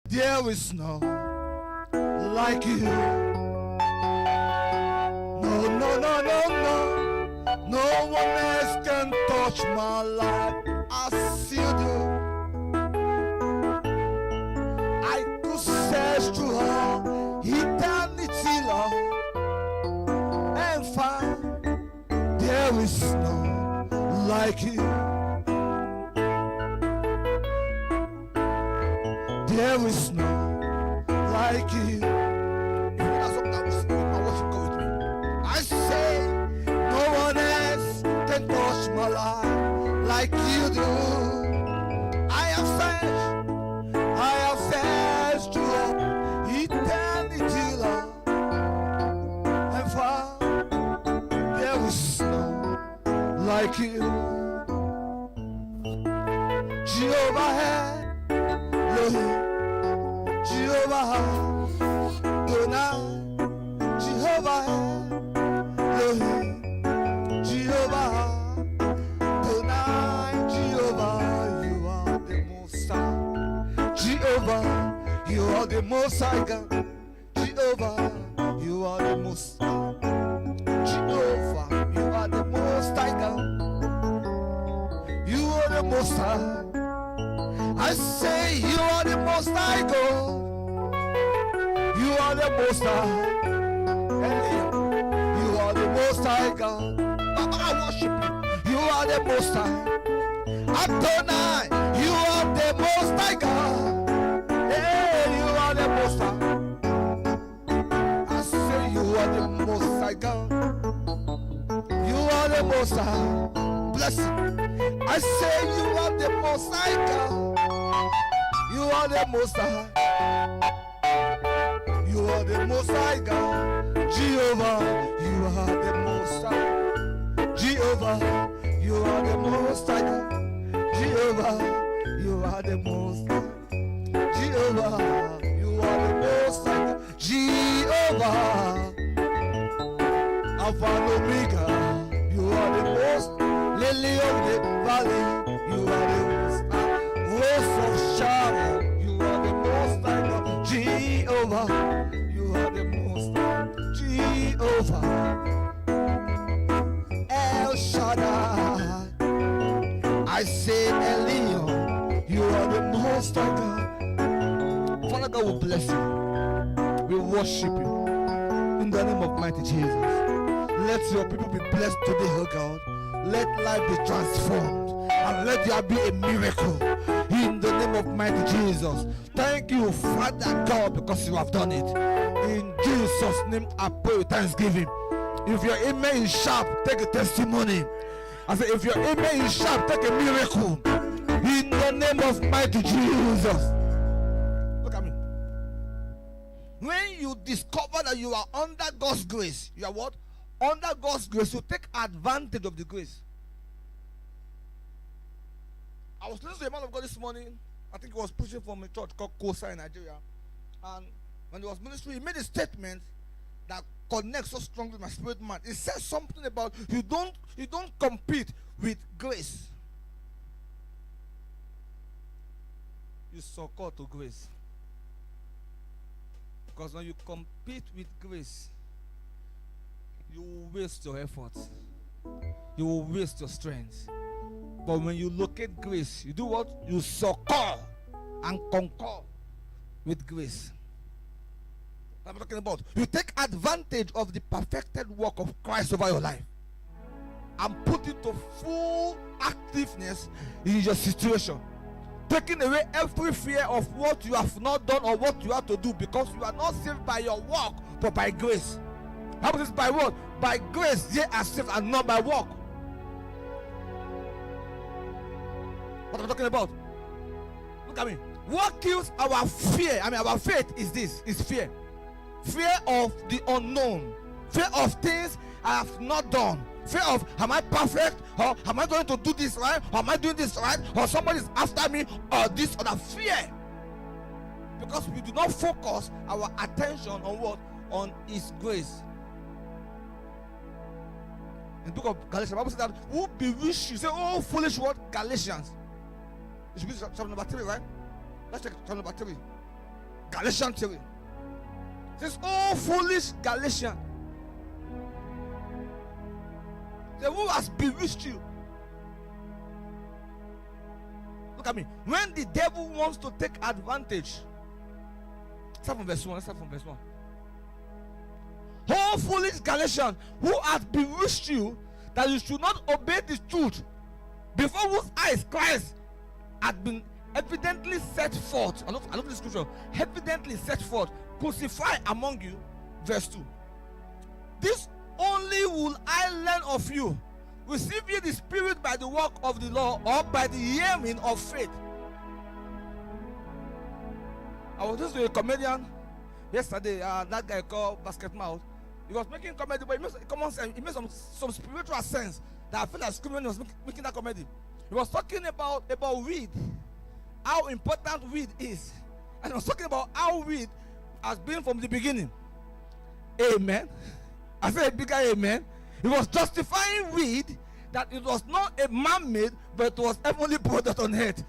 There is none like you. No, no, no, no, no. No one else can touch my life as you do. I could search through all eternity, Lord, and find there is none like you. There is none like you. I say, no one else can touch my life like you do. I have searched through eternity, Lord, and found there is none like you. Jehovah, Elohim, Jehovah, Adonai, Jehovah, Elohim, Jehovah, Adonai, Jehovah, you are the Most High. Jehovah, you are the Most High God. Jehovah, you are the Most High. Jehovah, you are the Most High God. You are the Most High. I say you are the Most High God. You are the Most High. You are the Most High God. Baba, I worship you. You are the Most High. Adonai, you are the Most High God. Hey, you are the Most High. I say you are the Most High God. You are the Most High. Bless you. I say you are the Most High God. You are the Most High. You are the Most High God. Jehovah, you are the Most High. Jehovah, you are the Most High God. Jehovah, you are the Most High. Jehovah, you are the Most High God. Jehovah, Alpha and Omega, you are the Most. Lily of the Valley, you are the Most High. Rose of Sharon, you are the Most High God. Jehovah, you are the Most High. Jehovah, El Shaddai, I say Elion, you are the Most High God. Father God will bless you. We worship you in the name of mighty Jesus. Let your people be blessed today, oh God. Let life be transformed and let there be a miracle in the name of mighty Jesus. Thank you, Father God, because you have done it. In Jesus' name I pray with thanksgiving. If your amen is sharp, take a testimony. I say, if your amen is sharp, take a miracle in the name of mighty Jesus. Look at me. When you discover that you are under God's grace, you are what? Under God's grace, you take advantage of the grace. I was listening to a man of God this morning. I think he was preaching from a church called Kosa in Nigeria. And when he was ministering, he made a statement that connects so strongly with my spirit man. He says something about you don't compete with grace. You succumb to grace. Because when you compete with grace, you will waste your efforts. You will waste your strength. But when you locate grace, you do what? You succor and concur with grace. I'm talking about. You take advantage of the perfected work of Christ over your life and put it to full activeness in your situation. Taking away every fear of what you have not done or what you have to do, because you are not saved by your work but by grace. How about this? By what? By grace they are saved and not by work. What I'm talking about? Look at me. What kills our fear? Our faith is this: is fear. Fear of the unknown. Fear of things I have not done. Fear of, am I perfect? Or am I going to do this right? Or am I doing this right? Or somebody is after me? Or this or that. Fear. Because we do not focus our attention on what? On His grace. In the book of Galatians, the Bible says that who bewitched you? Say, oh, foolish word, Galatians. It should be chapter number 3, right? Let's check chapter number 3. Galatians 3. It says, oh foolish Galatians, who has bewitched you? Look at me. When the devil wants to take advantage, start from verse 1. Let's start from verse 1. Oh foolish Galatians, who has bewitched you that you should not obey the truth, before whose eyes Christ had been evidently set forth. I love the scripture. Evidently set forth, crucified among you. Verse 2. This only will I learn of you. Receive ye the Spirit by the work of the law, or by the hearing of faith? I was listening to a comedian yesterday, that guy called Basket Mouth. He was making comedy, but it made some spiritual sense that I feel like screaming when he was making that comedy. He was talking about weed, how important weed is. And he was talking about how weed has been from the beginning. Amen. I said a bigger amen. He was justifying weed, that it was not a man-made, but it was heavenly product on earth.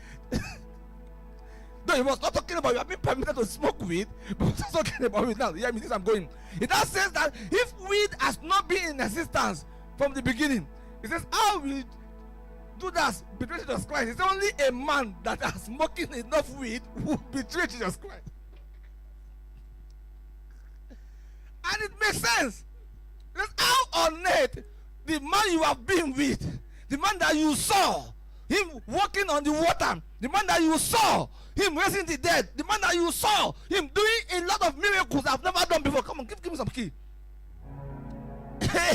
No, he was not talking about you have been permitted to smoke weed, but he was talking about weed now. Yeah, this I'm going. It does says that if weed has not been in existence from the beginning, it says how we do that betray Jesus Christ. It's only a man that has smoking enough weed who betray Jesus Christ. And it makes sense. Because how on earth the man you have been with, the man that you saw him walking on the water, the man that you saw him raising the dead, the man that you saw him doing a lot of miracles I've never done before. Come on, give me some key.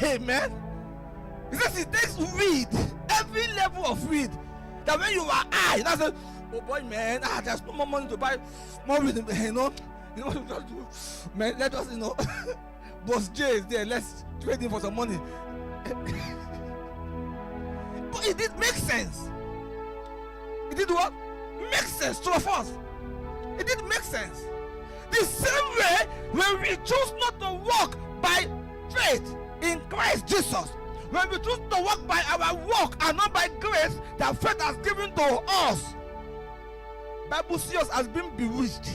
Amen. He says it takes weed, every level of weed, that when you are high, that's a, oh boy, man, there's no more money to buy more weed, you know what we just do, man, let us, Boss J is there, let's trade him for some money. But it did make sense. It did what? Make sense to us. It did make sense. The same way when we choose not to walk by faith in Christ Jesus, when we choose to walk by our work and not by grace that faith has given to us, Bible sees us as being bewitched,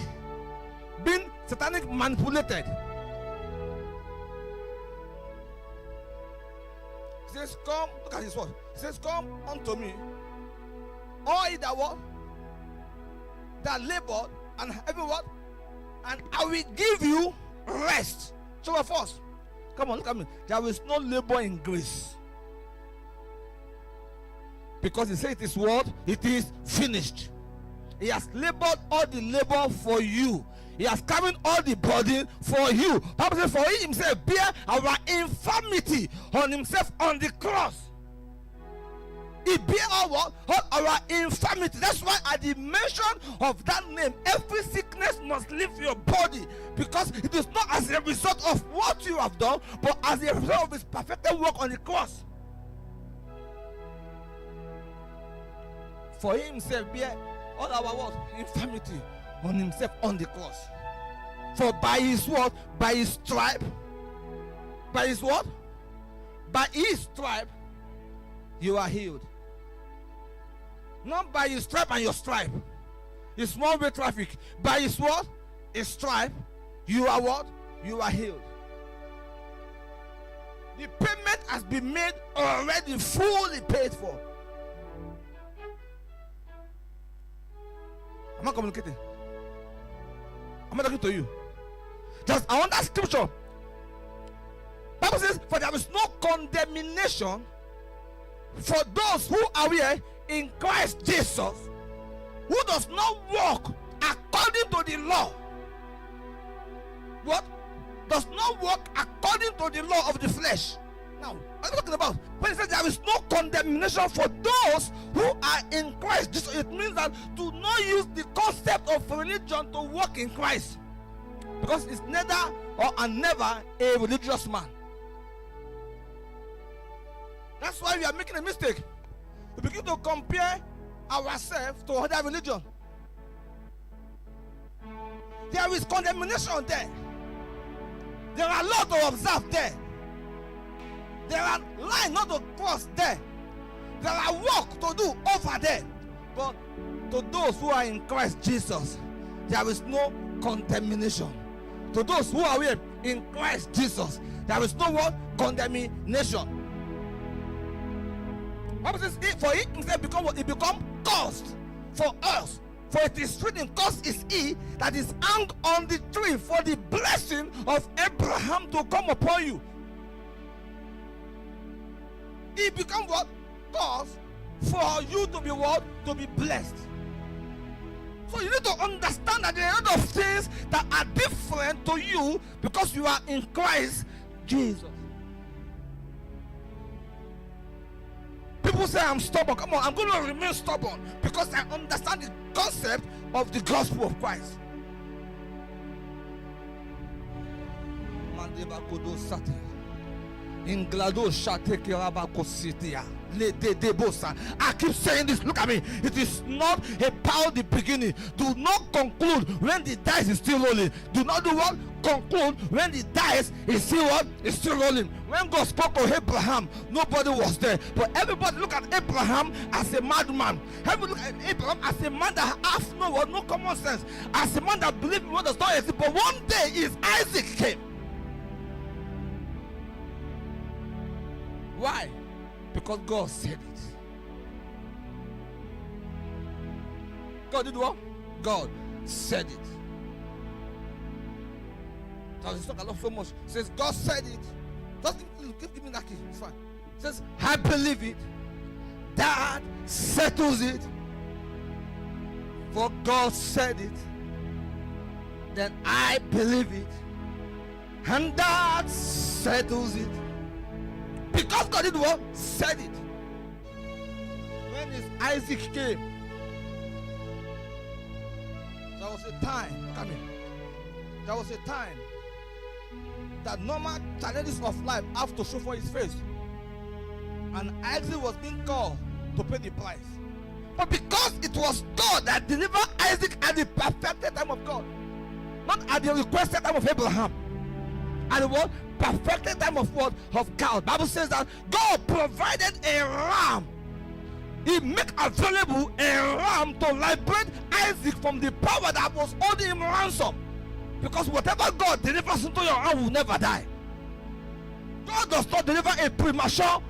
being satanic manipulated. He says, come, look at his word. He says, come unto me, all ye that what? That labored and heavy what? And I will give you rest. So of us, come on, look at me. There is no labor in grace. Because he said his word, it is finished. He has labored all the labor for you. He has carried all the burden for you. Bible says, for he himself bear our infirmity on himself on the cross. He bear all our infirmity. That's why at the mention of that name, every sickness must leave your body, because it is not as a result of what you have done, but as a result of his perfected work on the cross. For he himself bear all our what? Infirmity on himself on the cross. For by his word, by his stripe, by his word, by his stripe, you are healed. Not by his stripe and your stripe. It's one-way traffic. By his word, his stripe, you are what? You are healed. The payment has been made already, fully paid for. I'm not communicating. I'm not talking to you. Just I want that scripture. Bible says, for there is no condemnation for those who are here in Christ Jesus, who does not walk according to the law. What? Does not walk according to the law of the flesh. Now, what are you talking about? When it says there is no condemnation for those who are in Christ Jesus, it means that do not use the concept of religion to walk in Christ, because it's neither or and never a religious man. That's why we are making a mistake. We begin to compare ourselves to other religion. There is condemnation there. There are laws to observe there. There are lines not to cross there. There are work to do over there. But to those who are in Christ Jesus, there is no condemnation. To those who are in Christ Jesus, there is no what? Condemnation. Bible says, for he himself become what? He become cursed for us. For it is written, cursed is he that is hung on the tree, for the blessing of Abraham to come upon you. He become what? Cursed for you to be what? To be blessed. So you need to understand that there are a lot of things that are different to you because you are in Christ Jesus. People say I'm stubborn. Come on, I'm going to remain stubborn because I understand the concept of the gospel of Christ. I keep saying this. Look at me. It is not about the beginning. Do not conclude when the dice is still rolling. Do not do what? Conclude when the dice is still what? Is still rolling. When God spoke to Abraham, nobody was there. But everybody look at Abraham as a madman. Everybody look at Abraham as a man that has no common sense. As a man that believes in what does not exist. But one day is Isaac came. Why? Because God said it. God did what? God said it. So it's not so much. It says God said it. Just give me that key. It's fine. It says I believe it. That settles it. For God said it. Then I believe it. And that settles it. Because God did what? Said it. When his Isaac came, there was a time, there was a time that normal challenges of life have to show for his face. And Isaac was being called to pay the price. But because it was God that delivered Isaac at the perfected time of God, not at the requested time of Abraham, and the what? Perfected time of what? Of God. Bible says that God provided a ram. He made available a ram to liberate Isaac from the power that was holding him ransom. Because whatever God delivers into your hand will never die. God does not deliver a premature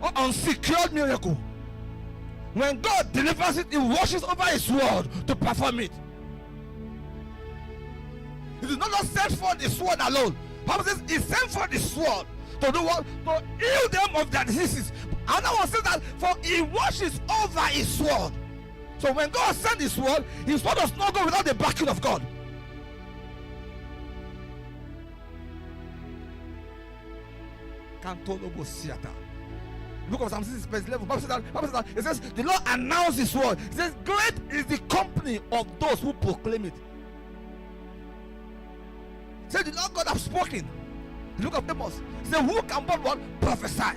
or unsecured miracle. When God delivers it, He watches over His word to perform it. He did not just send for the sword alone. Bible says He sent for the sword to do what? To heal them of their diseases. Another one says that for He watches over His sword. So when God sent His word does not go without the backing of God. Look at Psalm 6 verse 11. Bible says that it says the Lord announced His word. It says great is the company of those who proclaim it. Say the Lord God have spoken. Look at Amos. Say who can but what? Prophesy.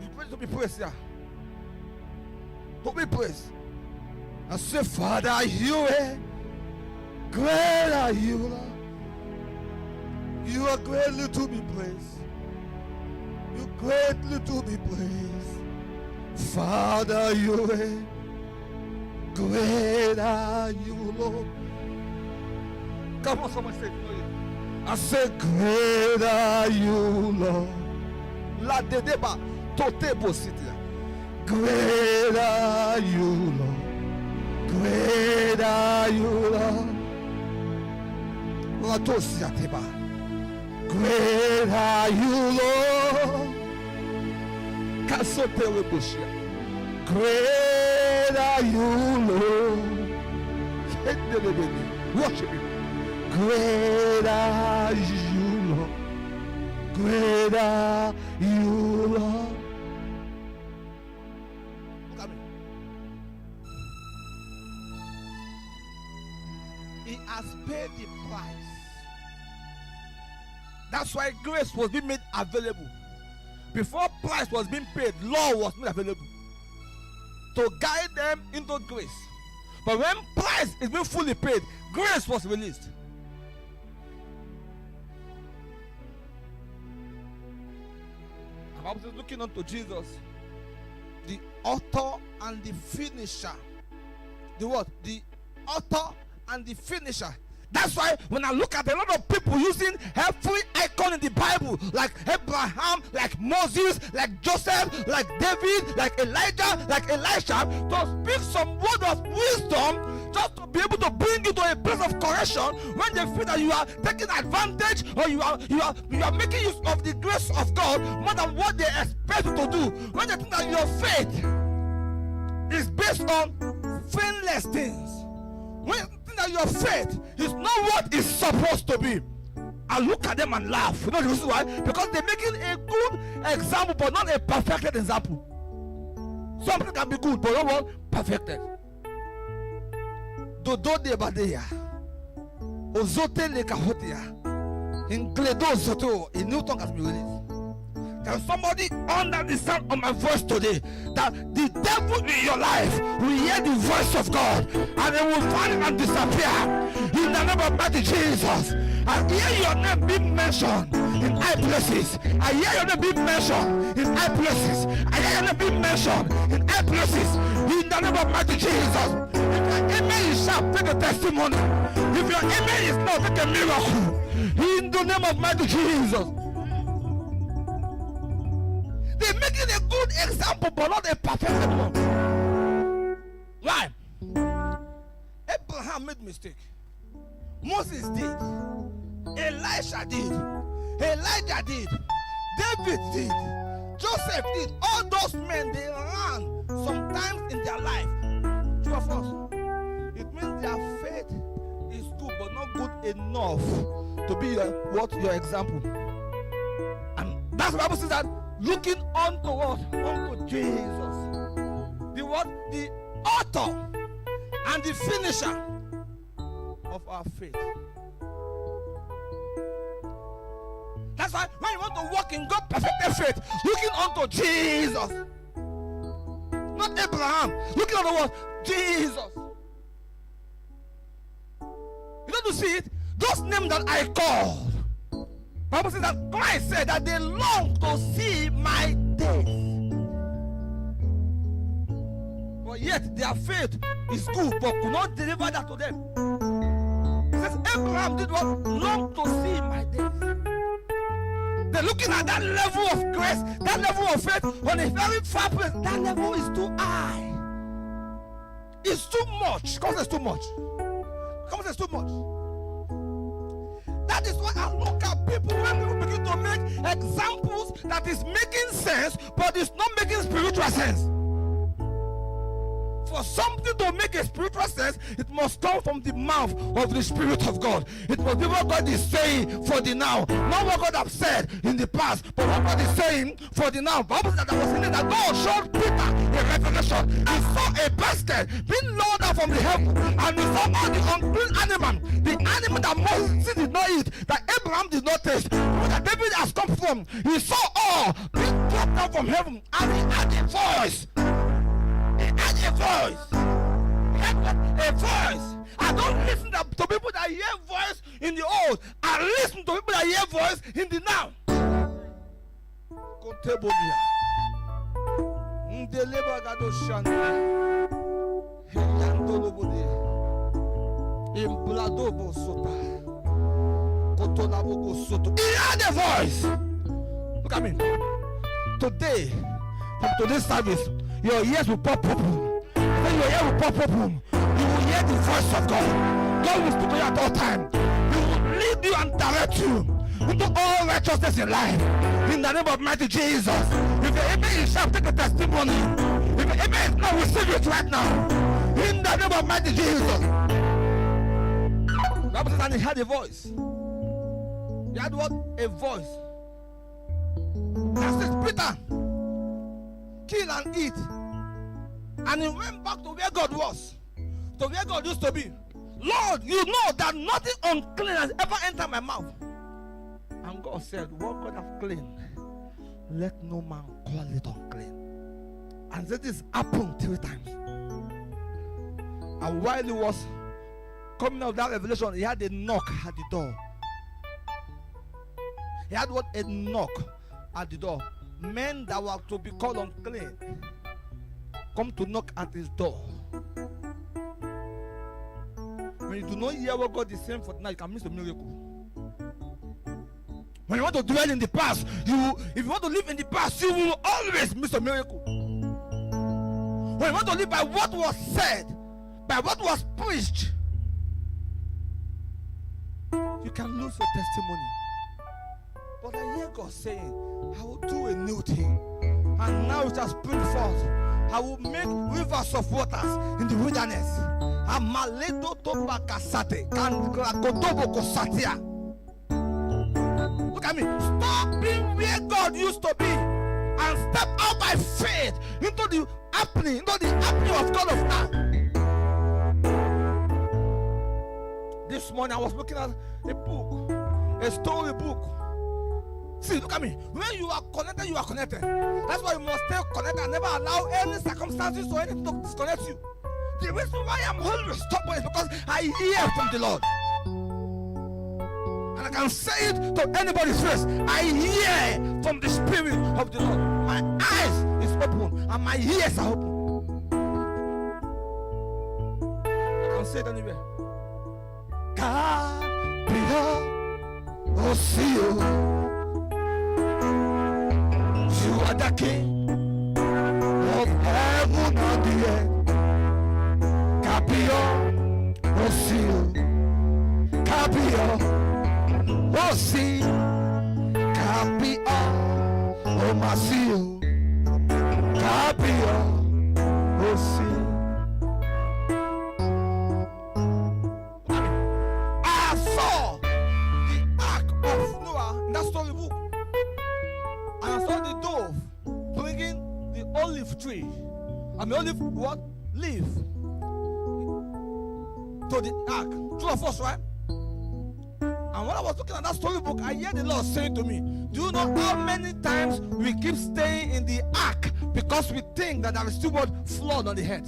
You pray to be praised here. To be praised. And say, Father, you are great are you, Lord. You are greatly to be praised. You greatly to be praised. Father, you are great are you, Lord. Come on, someone say it. I say, great are you, Lord. La dedeba totebo sitia. Great are you, Lord. Great are you, Lord. La tosia teba. Great are you, Lord. Kasote webushia. Great are you, Lord. Worship Him. Great are you, Lord. Great are you, Lord. Look at me. He has paid the price. That's why grace was being made available. Before price was being paid, law was made available to guide them into grace. But when price is being fully paid, grace was released. The Bible says, looking unto Jesus, the author and the finisher. The what? The author and the finisher. That's why when I look at a lot of people using every icon in the Bible, like Abraham, like Moses, like Joseph, like David, like Elijah, like Elisha, to speak some word of wisdom, just to be able to bring you to a place of correction when they feel that you are taking advantage, or you are making use of the grace of God more than what they expect you to do. When they think that your faith is based on friendless things, when you think that your faith is not what it's supposed to be, I look at them and laugh. You know the reason why? Because they're making a good example, but not a perfected example. Something can be good, but not one perfected. Dodo de badeya, ozote le kahotia, in gledo soto, in Newton has been released. Can somebody under the sound of my voice today, that the devil in your life will hear the voice of God and they will find and disappear in the name of mighty Jesus? I hear your name being mentioned in high places. I hear your name being mentioned in high places. I hear your name being mentioned in high places in the name of mighty Jesus. If your amen is sharp, take a testimony. If your amen is not, take a miracle in the name of mighty Jesus. They're making a good example, but not a perfect one. Why? Abraham made mistake. Moses did. Elisha did. Elijah did. David did. Joseph did. All those men, they ran sometimes in their life. True of us. It means their faith is good, but not good enough to be your example. And that's what the Bible says, that looking unto what? Unto Jesus. The what? The author and the finisher of our faith. That's why when you want to walk in God perfected faith, looking unto Jesus. Not Abraham. Looking unto what? Jesus. You don't see it? Those names that I called, Bible says that Christ said that they long to see my days. But yet their faith is good, but could not deliver that to them. It says Abraham did what? Long to see my days. They're looking at that level of grace, that level of faith on a very far place. That level is too high. It's too much. Come on, it's too much. Come on, it's too much. That is why I look at people when people begin to make examples that is making sense, but it's not making spiritual sense. For something to make a spiritual sense, it must come from the mouth of the Spirit of God. It must be what God is saying for the now, not what God has said in the past, but what God is saying for the now. Bible says that I was in it, that God showed Peter a revelation. He saw a basket being lowered out from the heaven, and he saw all the unclean animal, the animal that Moses did not eat, that Abraham did not taste, where David has come from. He saw all being dropped down from heaven, and he had a voice. He had a voice. He had a voice. I don't listen to people that hear voice in the old. I listen to people that hear voice in the now. He had a voice. Look at me. Today, from today's service, your ears will pop open. When your ear will pop open, you will hear the voice of God. God will speak to you at all times. He will lead you and direct you into all righteousness in life. In the name of mighty Jesus. If your amen is sharp, take a testimony. If your amen is not, receive it right now. In the name of mighty Jesus. The Bible says, and he had a voice. He had what? A voice. That says, Peter, kill and eat. And he went back to where God was, to where God used to be. Lord, you know that nothing unclean has ever entered my mouth. And God said, what God have cleaned, let no man call it unclean. And this happened 3 times. And while he was coming out of that revelation, he had a knock at the door. He had what? A knock at the door. Men that were to be called unclean. come to knock at his door. When you do not hear what God is saying for tonight, you can miss a miracle. When you want to dwell in the past, if you want to live in the past, you will always miss a miracle. When you want to live by what was said, by what was preached, you can lose your testimony. But I hear God saying, I will do a new thing, and now it has spring forth. I will make rivers of waters in the wilderness. Look at me. Stop being where God used to be and step out by faith into the happening of God of now. This morning I was looking at a book, a story book. See, look at me. When you are connected, you are connected. That's why you must stay connected and never allow any circumstances or anything to disconnect you. The reason why I'm always stubborn is because I hear from the Lord. And I can say it to anybody's face. I hear from the Spirit of the Lord. My eyes is open and my ears are open. I can say it anywhere. God, oh, see you. You are the King of heaven and the earth. Capio, oh see you. Capio, oh see. Capio, oh my see you. Capio, oh see. I saw the ark of Noah in that storybook. And I saw the dove bringing the olive tree. And the olive what? Leaf. To the ark. Two of us, right? And when I was looking at that storybook, I heard the Lord saying to me, do you know how many times we keep staying in the ark because we think that there is too much flood on the head?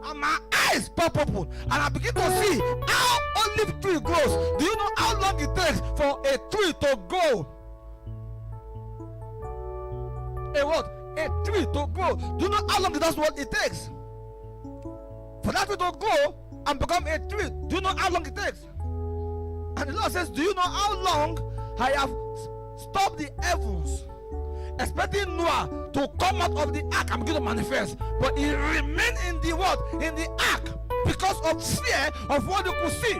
And my eyes pop open and I begin to see how olive tree grows. Do you know how long it takes for a tree to grow? A what? A tree to grow. Do you know how long that's what it takes? For that tree to grow and become a tree, do you know how long it takes? And the Lord says, do you know how long I have stopped the heavens, expecting Noah to come out of the ark and begin to manifest, but he remained in the what? In the ark, because of fear of what you could see.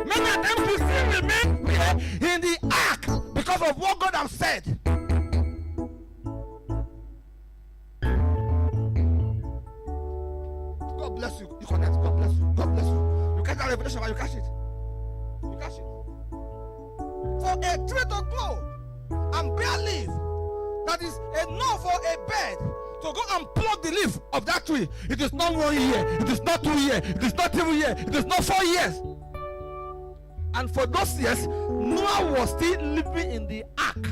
Many of them will still remain here in the ark because of what God has said. God bless you. You connect. God bless you. God bless you. You catch that revelation, but you catch it. You catch it. For a tree to grow and bear leaf, that is enough for a bird to go and pluck the leaf of that tree. It is not 1 year. It is not 2 years. It is not 3 years. It is not 4 years. And for those years, Noah was still living in the ark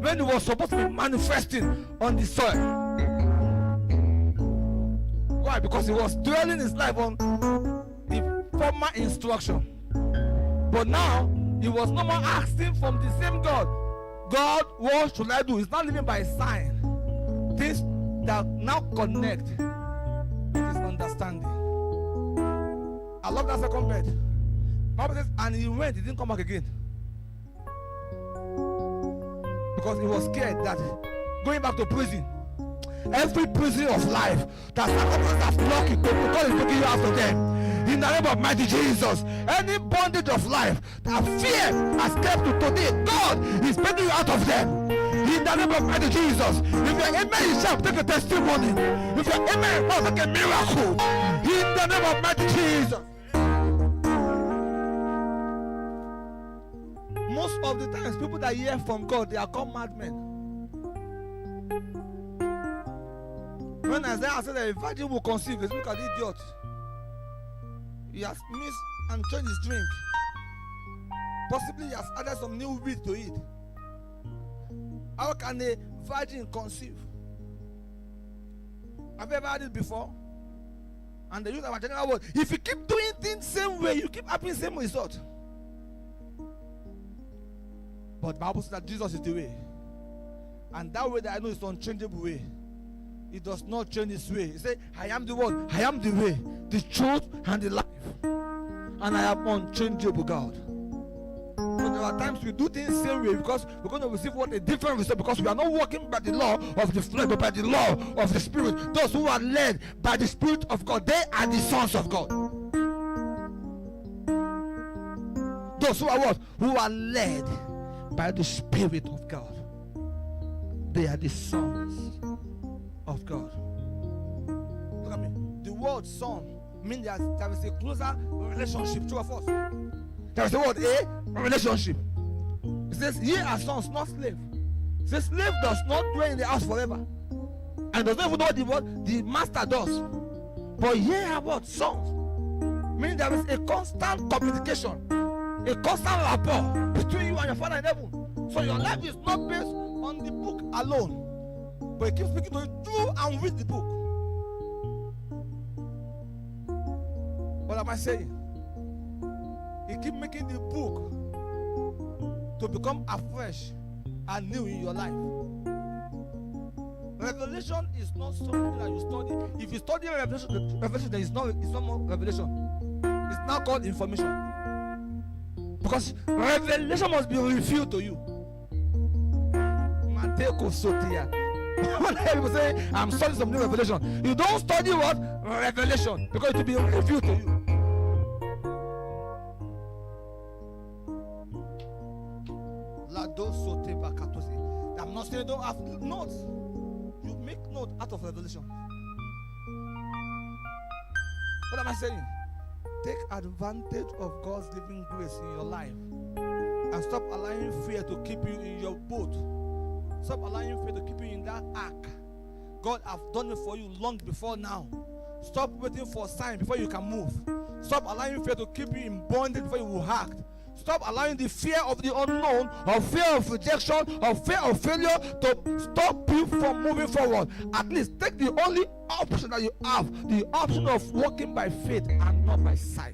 when he was supposed to be manifesting on the soil. Why? Because he was dwelling his life on the former instruction. But now, he was no more asking from the same God. God, what should I do? He's not living by a sign. Things that now connect is understanding. I love that second bed. Bible says, and he went, he didn't come back again. Because he was scared that going back to prison, every prison of life that has locked you, God is taking you out of them. In the name of mighty Jesus, any bondage of life that fear has kept you today, God is taking you out of them. In the name of mighty Jesus, if your amen is sharp, take a testimony. If your amen is not, take a miracle. In the name of mighty Jesus. Most of the times, people that hear from God, they are called madmen. When Isaiah said that a virgin will conceive, they look at the idiot. He has missed and changed his drink. Possibly he has added some new weed to it. How can a virgin conceive? Have you ever had it before? And they use our general word. If you keep doing things same way, you keep having same result. But the Bible says that Jesus is the way. And that way that I know is unchangeable way. It does not change its way. He said, I am the one, I am the way, the truth, and the life. And I am unchangeable, God. So there are times we do things the same way because we're going to receive what a different result, because we are not walking by the law of the flesh, but by the law of the Spirit. Those who are led by the Spirit of God, they are the sons of God. Those who are what? Who are led by the Spirit of God, they are the sons of God. Look at me. The word son means that there is a closer relationship, two of us. There is the word a relationship. It says, ye are sons, not slave. It says, slave does not dwell in the house forever, and does not even know what the master does. But ye are what? Sons. Meaning there is a constant communication, a constant rapport between you and your Father in heaven. So your life is not based on the book alone, but it keeps speaking to you through and with the book. What am I saying? It keeps making the book to become afresh and new in your life. Revelation is not something that you study. If you study revelation, then it's not more revelation. It's now called information. Because revelation must be revealed to you. People say, I'm studying some new revelation. You don't study what? Revelation. Because it will be revealed to you. I'm not saying you don't have notes. You make note out of revelation. What am I saying? Take advantage of God's living grace in your life and stop allowing fear to keep you in your boat. Stop allowing fear to keep you in that ark. God have done it for you long before now. Stop waiting for a sign before you can move. Stop allowing fear to keep you in bondage before you will act. Stop allowing the fear of the unknown, or fear of rejection, or fear of failure to stop you from moving forward. At least take the only option that you have, the option of walking by faith and not by sight.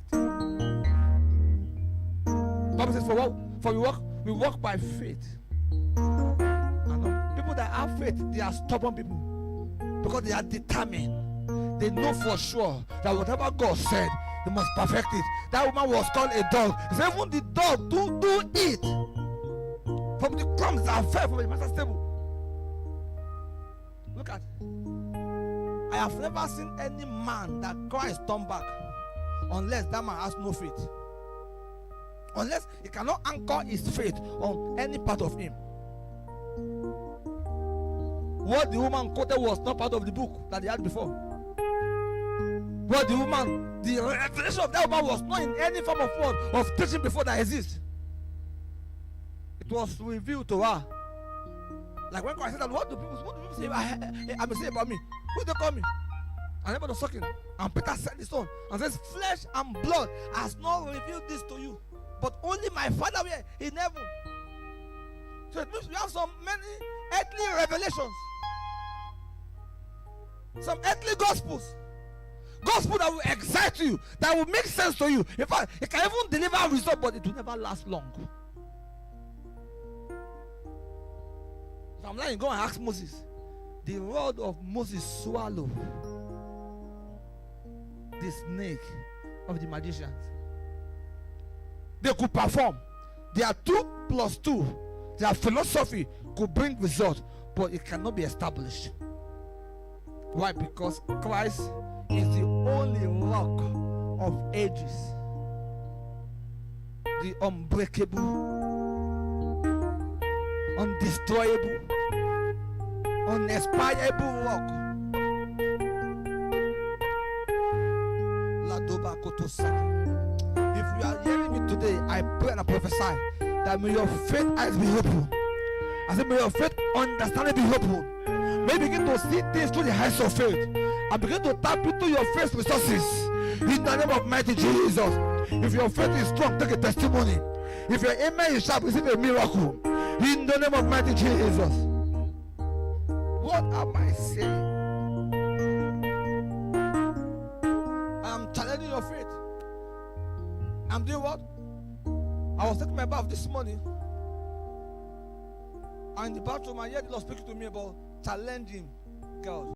Bible says, we walk by faith. And people that have faith, they are stubborn people because they are determined. They know for sure that whatever God said, He must perfect it. That woman was called a dog. He said, even the dog do eat from the crumbs that fell from the master's table. Look at, I have never seen any man that Christ turn back unless that man has no faith. Unless he cannot anchor his faith on any part of him. What the woman quoted was not part of the book that they had before. What the revelation of that woman was not in any form of word of teaching before that exists. It was revealed to her. Like when Christ said that, what do people say about me? Who they call me? And everybody was talking. And Peter said this on and says, flesh and blood has not revealed this to you, but only my Father in heaven. So it means we have some many earthly revelations, some earthly gospels. Gospel that will excite you, that will make sense to you. In fact, it can even deliver a result, but it will never last long. So I'm lying, go and ask Moses. The rod of Moses swallowed the snake of the magicians. They could perform. Their 2 + 2, their philosophy could bring result, but it cannot be established. Why? Because Christ is the only rock of ages, the unbreakable, undestroyable, unexpiable rock. If you are hearing me today, I pray and I prophesy that may your faith eyes be open. I said, may your faith understanding be open. May you begin to see things through the eyes of faith and begin to tap into your faith resources in the name of mighty Jesus. If your faith is strong, take a testimony. If your amen is sharp, receive a miracle in the name of mighty Jesus. What am I saying? I'm challenging your faith. I'm doing what? I was taking my bath this morning. And in the bathroom, I heard the Lord speaking to me about challenge him, girls.